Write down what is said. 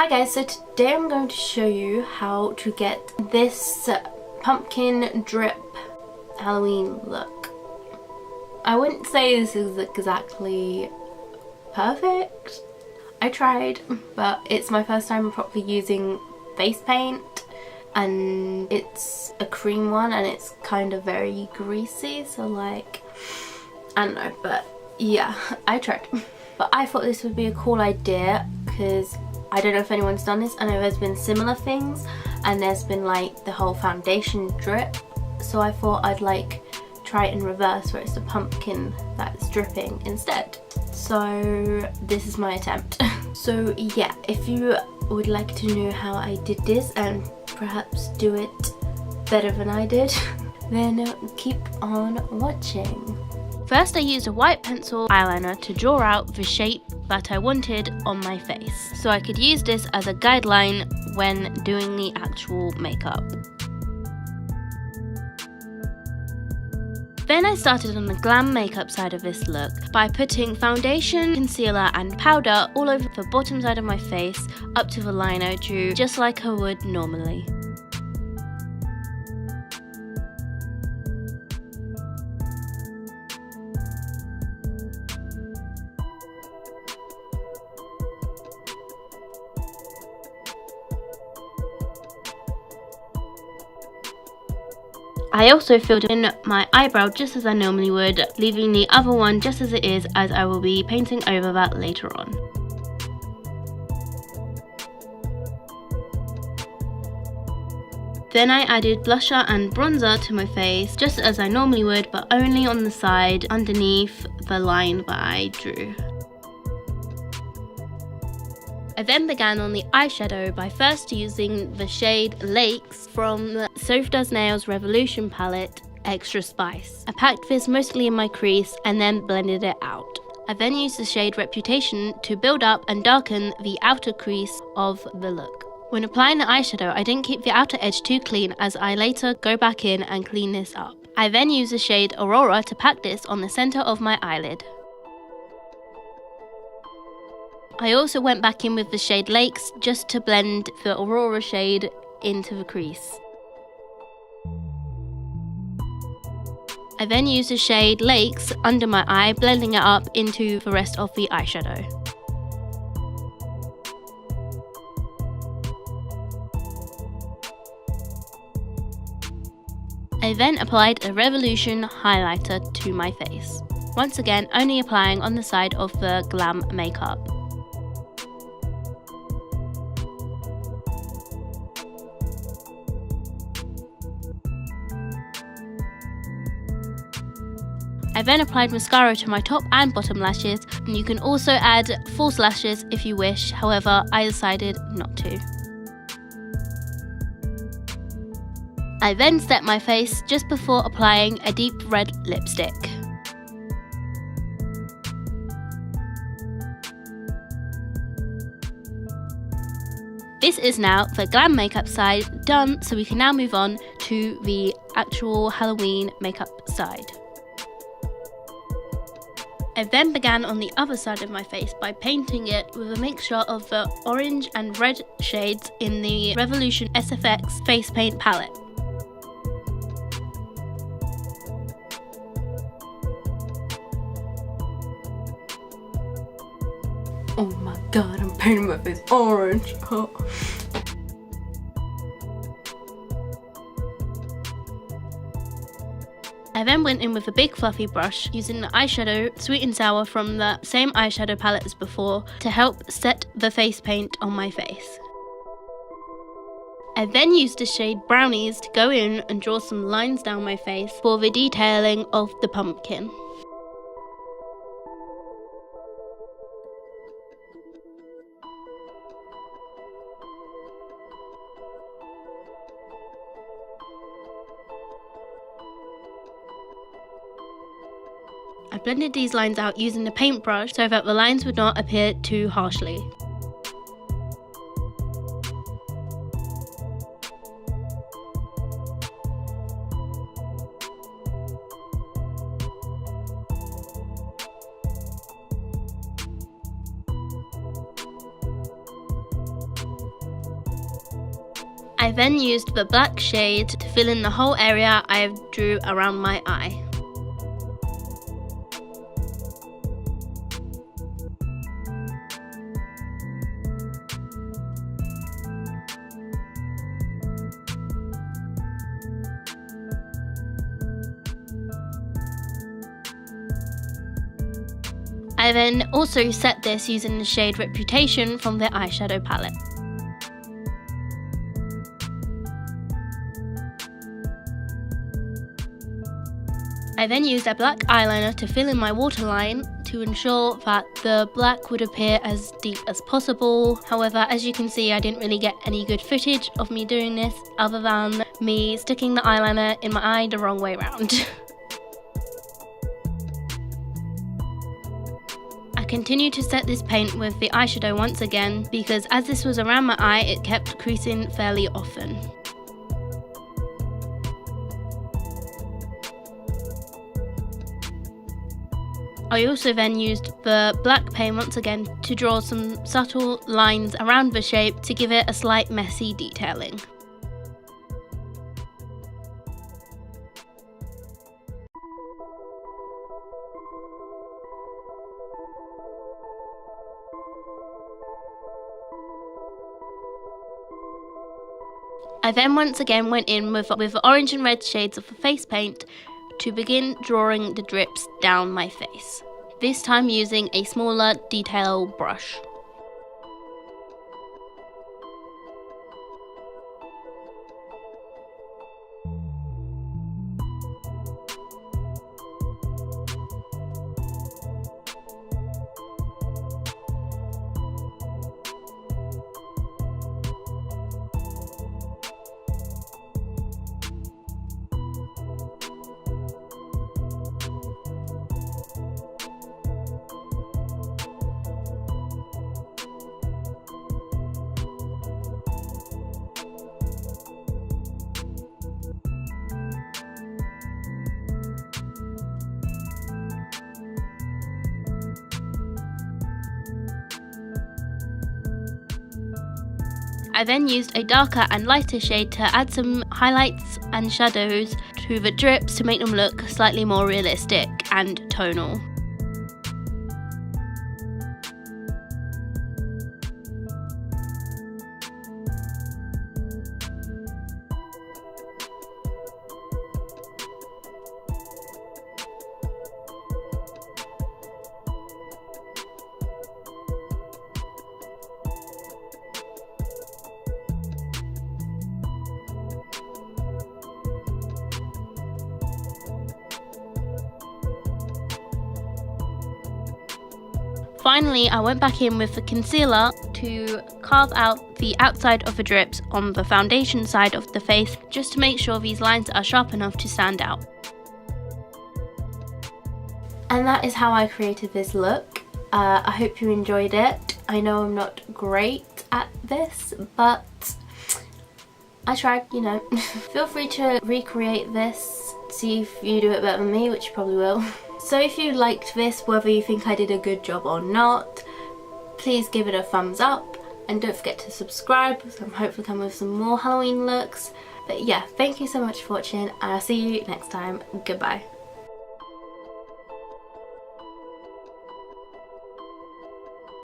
Hi guys, so today I'm going to show you how to get this pumpkin drip Halloween look. I wouldn't say this is exactly perfect. I tried, but it's my first time properly using face paint and it's a cream one and it's kind of very greasy, so like, I don't know, but yeah, I tried. But I thought this would be a cool idea because I don't know if anyone's done this. I know there's been similar things and there's been like the whole foundation drip, so I thought I'd like try it in reverse where it's the pumpkin that's dripping instead. So this is my attempt. So yeah, if you would like to know how I did this and perhaps do it better than I did, then keep on watching. First, I used a white pencil eyeliner to draw out the shape that I wanted on my face, so I could use this as a guideline when doing the actual makeup. Then I started on the glam makeup side of this look by putting foundation, concealer and powder all over the bottom side of my face up to the line I drew, just like I would normally. I also filled in my eyebrow just as I normally would, leaving the other one just as it is, as I will be painting over that later on. Then I added blusher and bronzer to my face just as I normally would, but only on the side underneath the line that I drew. I then began on the eyeshadow by first using the shade Lakes from the Sophie Does Nails Revolution palette Extra Spice. I packed this mostly in my crease and then blended it out. I then used the shade Reputation to build up and darken the outer crease of the look. When applying the eyeshadow, I didn't keep the outer edge too clean as I later go back in and clean this up. I then used the shade Aurora to pack this on the centre of my eyelid. I also went back in with the shade Lakes just to blend the Aurora shade into the crease. I then used the shade Lakes under my eye, blending it up into the rest of the eyeshadow. I then applied a Revolution highlighter to my face, once again only applying on the side of the glam makeup. I then applied mascara to my top and bottom lashes, and you can also add false lashes if you wish, however I decided not to. I then set my face just before applying a deep red lipstick. This is now the glam makeup side done, so we can now move on to the actual Halloween makeup side. I then began on the other side of my face by painting it with a mixture of the orange and red shades in the Revolution SFX face paint palette. Oh my god, I'm painting my face orange. I then went in with a big fluffy brush using the eyeshadow Sweet and Sour from the same eyeshadow palette as before to help set the face paint on my face. I then used the shade Brownies to go in and draw some lines down my face for the detailing of the pumpkin. I blended these lines out using the paintbrush so that the lines would not appear too harshly. I then used the black shade to fill in the whole area I drew around my eye. I then also set this using the shade Reputation from the eyeshadow palette. I then used a black eyeliner to fill in my waterline to ensure that the black would appear as deep as possible. However, as you can see, I didn't really get any good footage of me doing this other than me sticking the eyeliner in my eye the wrong way around. I continued to set this paint with the eyeshadow once again because as this was around my eye, it kept creasing fairly often. I also then used the black paint once again to draw some subtle lines around the shape to give it a slight messy detailing. I then once again went in with the orange and red shades of the face paint to begin drawing the drips down my face, this time using a smaller detail brush. I then used a darker and lighter shade to add some highlights and shadows to the drips to make them look slightly more realistic and tonal. Finally, I went back in with the concealer to carve out the outside of the drips on the foundation side of the face, just to make sure these lines are sharp enough to stand out. And that is how I created this look. I hope you enjoyed it. I know I'm not great at this, but I tried, you know. Feel free to recreate this, see if you do it better than me, which you probably will. So if you liked this, whether you think I did a good job or not, please give it a thumbs up and don't forget to subscribe, because I'm hopefully coming with some more Halloween looks. But yeah, thank you so much for watching and I'll see you next time. Goodbye.